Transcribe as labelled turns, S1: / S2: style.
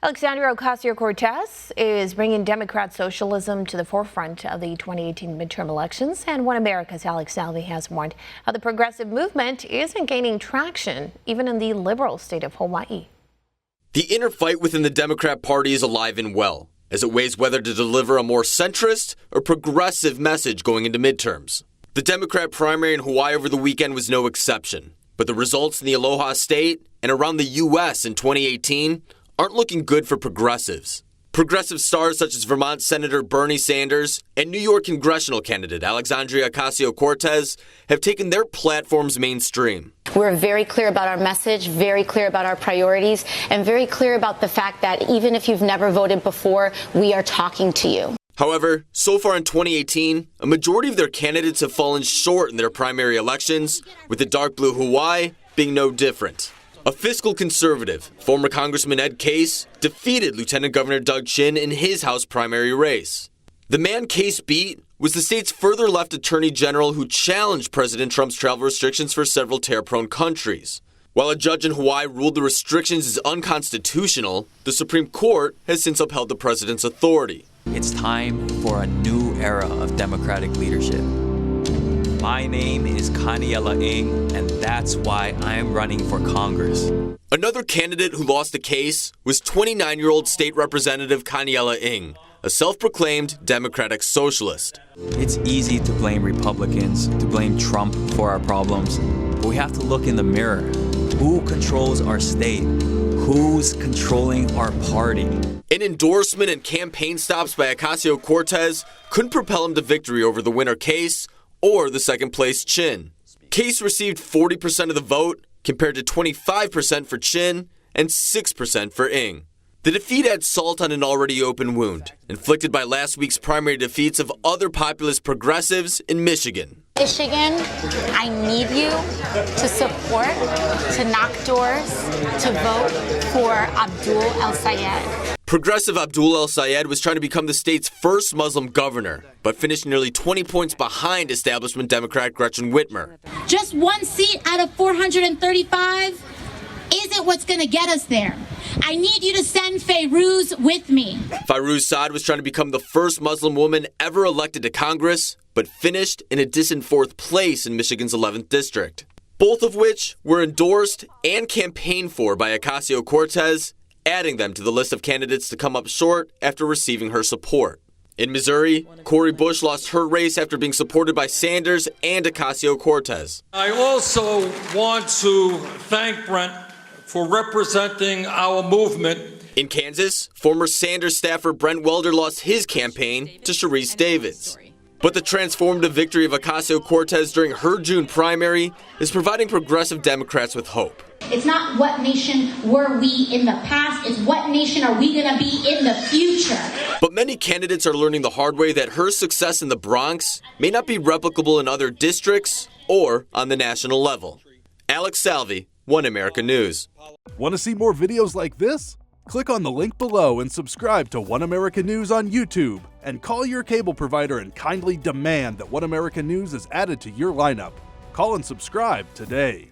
S1: Alexandria Ocasio-Cortez is bringing Democrat socialism to the forefront of the 2018 midterm elections, and One America's Alex Salvi has warned how the progressive movement isn't gaining traction, even in the liberal state of Hawaii.
S2: The inner fight within the Democrat Party is alive and well, as it weighs whether to deliver a more centrist or progressive message going into midterms. The Democrat primary in Hawaii over the weekend was no exception, but the results in the Aloha State and around the U.S. in 2018 aren't looking good for progressives. Progressive stars such as Vermont Senator Bernie Sanders and New York congressional candidate Alexandria Ocasio-Cortez have taken their platforms mainstream.
S3: We're very clear about our message, very clear about our priorities, and very clear about the fact that even if you've never voted before, we are talking to you.
S2: However, so far in 2018, a majority of their candidates have fallen short in their primary elections, with the dark blue Hawaii being no different. A fiscal conservative, former Congressman Ed Case, defeated Lieutenant Governor Doug Chin in his House primary race. The man Case beat was the state's further left attorney general who challenged President Trump's travel restrictions for several terror-prone countries. While a judge in Hawaii ruled the restrictions as unconstitutional, the Supreme Court has since upheld the president's authority.
S4: It's time for a new era of Democratic leadership. My name is Kaniela Ng, and that's why I'm running for Congress.
S2: Another candidate who lost the case was 29-year-old State Representative Kaniela Ng, a self-proclaimed Democratic socialist.
S4: It's easy to blame Republicans, to blame Trump for our problems, but we have to look in the mirror. Who controls our state? Who's controlling our party?
S2: An endorsement and campaign stops by Ocasio-Cortez couldn't propel him to victory over the winner Case or the second-place Chin. Case received 40% of the vote, compared to 25% for Chin and 6% for Ng. The defeat adds salt on an already open wound, inflicted by last week's primary defeats of other populist progressives in Michigan.
S3: Michigan, I need you to support, to knock doors, to vote for Abdul El-Sayed.
S2: Progressive Abdul El-Sayed was trying to become the state's first Muslim governor, but finished nearly 20 points behind establishment Democrat Gretchen Whitmer.
S5: Just one seat out of 435 isn't what's going to get us there. I need you to send Fayrouz with me.
S2: Fayrouz Saad was trying to become the first Muslim woman ever elected to Congress, but finished in a distant fourth place in Michigan's 11th district. Both of which were endorsed and campaigned for by Ocasio-Cortez, adding them to the list of candidates to come up short after receiving her support. In Missouri, Cori Bush lost her race after being supported by Sanders and Ocasio-Cortez.
S6: I also want to thank Brent for representing our movement.
S2: In Kansas, former Sanders staffer Brent Welder lost his campaign to Sharice Davids. But the transformative victory of Ocasio-Cortez during her June primary is providing progressive Democrats with hope.
S5: It's not what nation were we in the past, it's what nation are we going to be in the future.
S2: But many candidates are learning the hard way that her success in the Bronx may not be replicable in other districts or on the national level. Alex Salvi, One America News.
S7: Want to see more videos like this? Click on the link below and subscribe to One America News on YouTube, and call your cable provider and kindly demand that One America News is added to your lineup. Call and subscribe today.